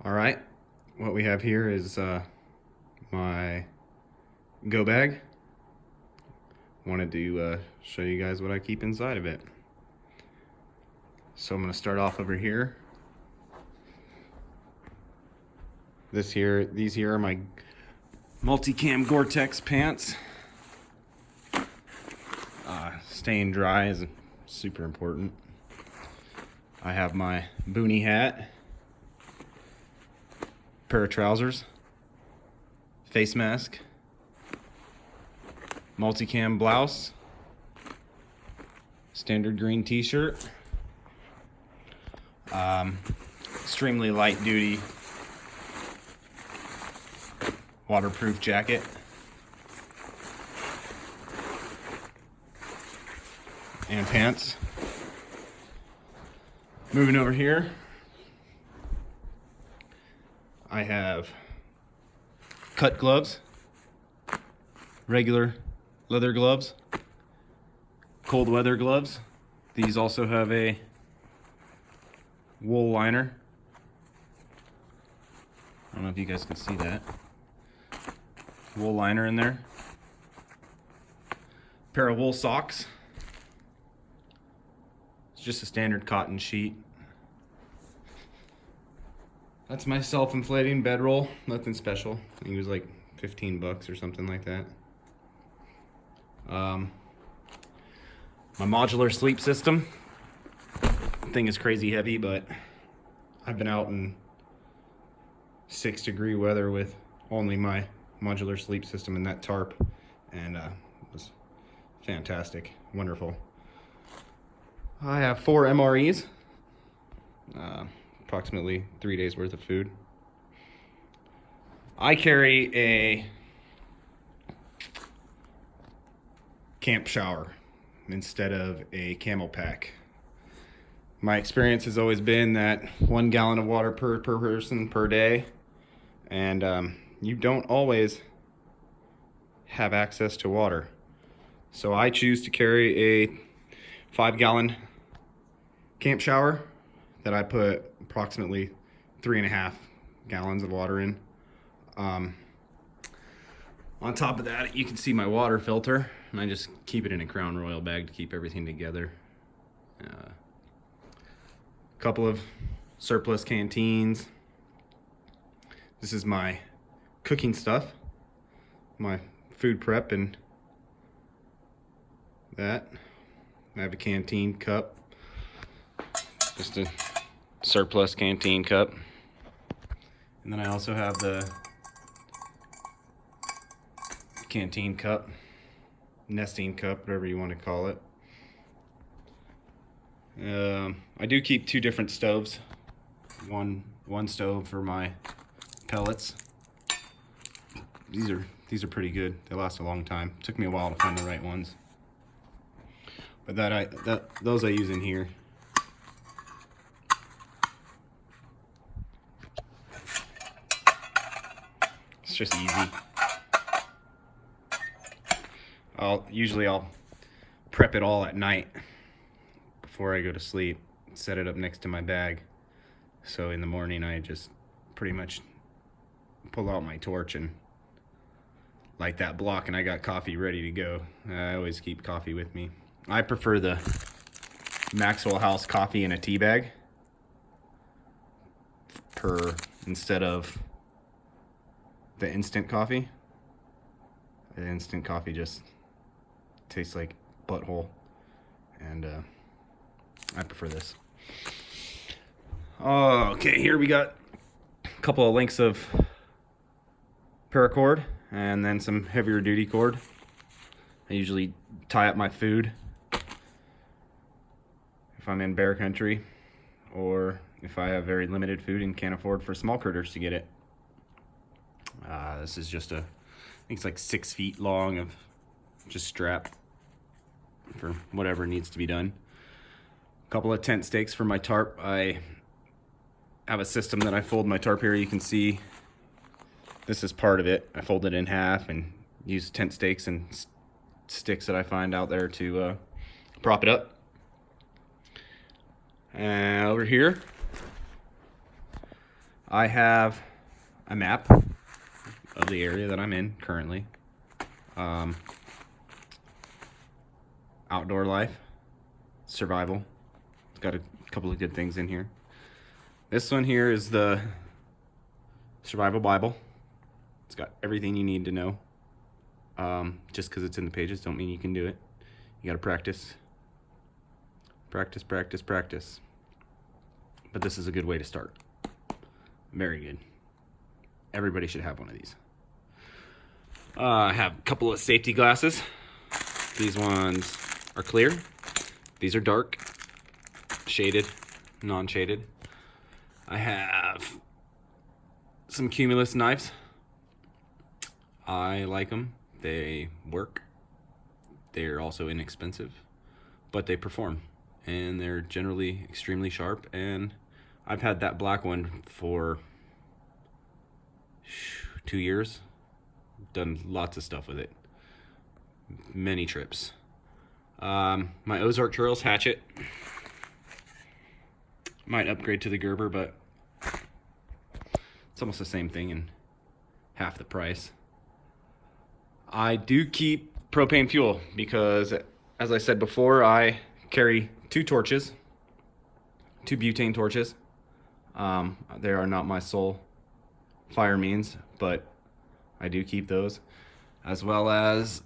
All right, what we have here is my go bag. Wanted to show you guys what I keep inside of it. So I'm gonna start off over here. These here are my Multicam Gore-Tex pants. Staying dry is super important. I have my boonie hat, pair of trousers, face mask, Multicam blouse, standard green t-shirt, extremely light duty waterproof jacket, and pants. Moving over here, I have cut gloves, regular leather gloves, cold weather gloves. These also have a wool liner. I don't know if you guys can see that. Wool liner in there. Pair of wool socks. It's just a standard cotton sheet. That's my self-inflating bedroll. Nothing special. I think it was like 15 bucks or something like that. My modular sleep system. Thing is crazy heavy, but I've been out in 6-degree weather with only my modular sleep system and that tarp, and it was fantastic, wonderful. I have 4 MREs, approximately 3 days worth of food. I carry a camp shower instead of a camel pack. My experience has always been that 1 gallon of water per person per day, and you don't always have access to water. So I choose to carry a 5-gallon camp shower that I put approximately 3.5 gallons of water in. On top of that, you can see my water filter, and I just keep it in a Crown Royal bag to keep everything together. Couple of surplus canteens. This is my cooking stuff, my food prep, and that. I have a canteen cup, just a surplus canteen cup. And then I also have the canteen cup, nesting cup, whatever you want to call it. I do keep 2 different stoves. One stove for my pellets. These are pretty good. They last a long time. Took me a while to find the right ones. But those I use in here. It's just easy. I'll prep it all at night before I go to sleep. Set it up next to my bag. So in the morning I just pretty much pull out my torch and light that block, and I got coffee ready to go. I always keep coffee with me. I prefer the Maxwell House coffee in a tea bag instead of the instant coffee. The instant coffee just tastes like butthole, and I prefer this. Okay, here we got a couple of lengths of paracord and then some heavier duty cord. I usually tie up my food if I'm in bear country, or if I have very limited food and can't afford for small critters to get it. This is just I think it's like 6 feet long of just strap for whatever needs to be done. A couple of tent stakes for my tarp. I have a system that I fold my tarp here. You can see this is part of it. I fold it in half and use tent stakes and sticks that I find out there to prop it up. And over here, I have a map of the area that I'm in currently. Outdoor life, survival. It's got a couple of good things in here. This one here is the Survival Bible. It's got everything you need to know. Just because it's in the pages don't mean you can do it. You gotta practice. Practice, practice, practice. But this is a good way to start. Very good. Everybody should have one of these. I have a couple of safety glasses. These ones are clear. These are dark, shaded, non-shaded. I have some Cumulus knives. I like them. They work. They're also inexpensive, but they perform, and they're generally extremely sharp. And I've had that black one for 2 years. Done lots of stuff with it. Many trips. My Ozark Trails hatchet. Might upgrade to the Gerber, but it's almost the same thing and half the price. I do keep propane fuel because, as I said before, I carry 2 torches, 2 butane torches. They are not my sole fire means, but I do keep those, as well as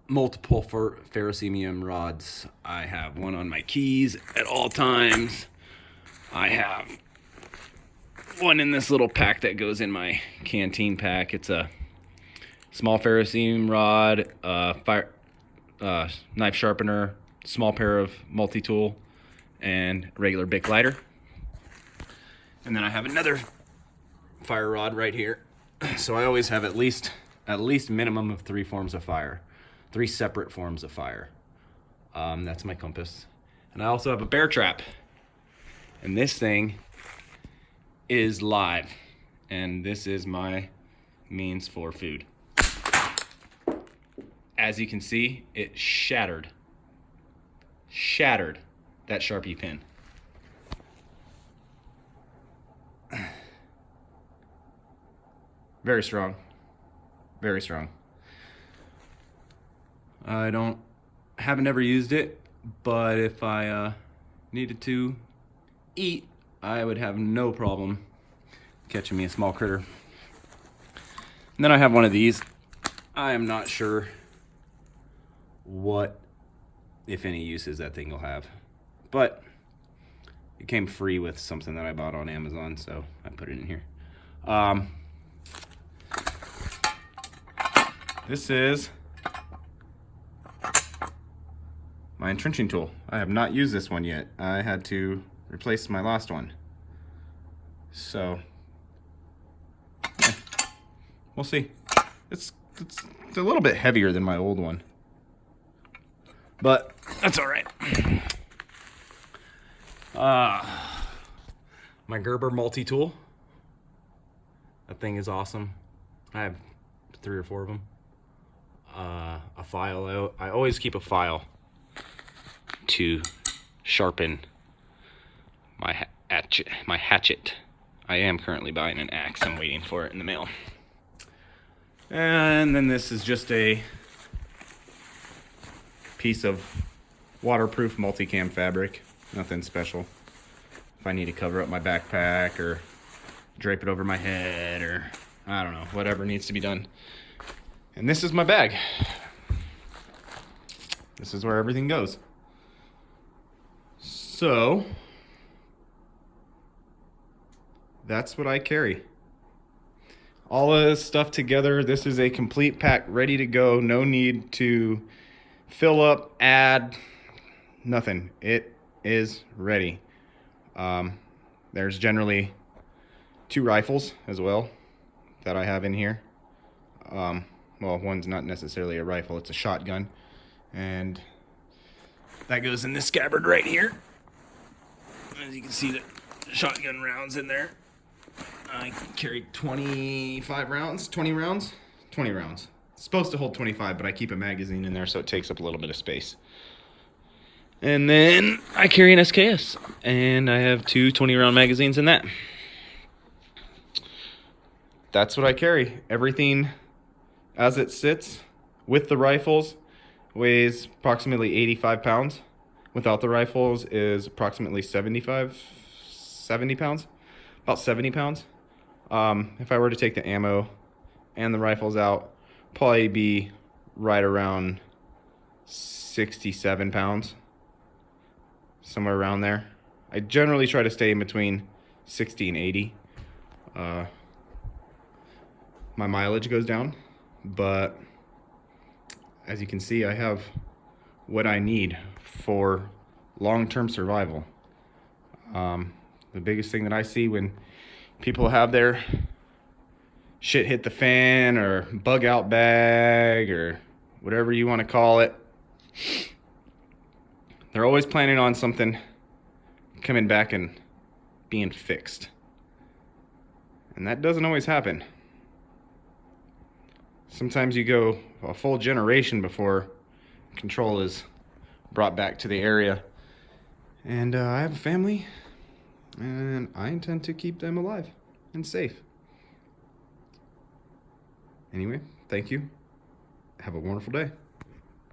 multiple ferrocerium rods. I have one on my keys at all times. I have one in this little pack that goes in my canteen pack. It's a small ferrocerium rod, knife sharpener, small pair of multi-tool, and regular Bic lighter. And then I have another fire rod right here. So I always have at least minimum of 3 forms of fire, 3 separate forms of fire. That's my compass. And I also have a bear trap. And this thing is live. And this is my means for food. As you can see, it shattered that Sharpie pin. Very strong. Very strong. I haven't ever used it, but if I needed to eat, I would have no problem catching me a small critter. And then I have one of these. I am not sure what, if any, uses that thing will have, but it came free with something that I bought on Amazon, so I put it in here. This is my entrenching tool. I have not used this one yet. I had to replace my last one. So, yeah, we'll see. It's a little bit heavier than my old one, but that's all right. My Gerber multi-tool. That thing is awesome. I have 3 or 4 of them. A file. I always keep a file to sharpen my hatchet. I am currently buying an axe. I'm waiting for it in the mail. And then this is just a piece of waterproof multicam fabric. Nothing special. If I need to cover up my backpack or drape it over my head, or I don't know, whatever needs to be done. And this is my bag. This is where everything goes. So that's what I carry. All of this stuff together, this is a complete pack ready to go. No need to fill up, add, nothing. It is ready. There's generally 2 rifles as well that I have in here. Well, one's not necessarily a rifle, it's a shotgun. And that goes in this scabbard right here. As you can see, the shotgun rounds in there. I carried 25 rounds, 20 rounds. It's supposed to hold 25, but I keep a magazine in there so it takes up a little bit of space. And then I carry an SKS, and I have 2 20-round magazines in that. that's what I carry. Everything as it sits with the rifles weighs approximately 85 pounds. Without the rifles is approximately 70 pounds, about 70 pounds. If I were to take the ammo and the rifles out, probably be right around 67 pounds, somewhere around there. I generally try to stay in between 60 and 80. My mileage goes down, but as you can see, I have what I need for long-term survival. The biggest thing that I see when people have their shit hit the fan or bug out bag or whatever you want to call it, they're always planning on something coming back and being fixed. And that doesn't always happen. Sometimes you go a full generation before control is brought back to the area. And I have a family, and I intend to keep them alive and safe. Anyway, thank you. Have a wonderful day.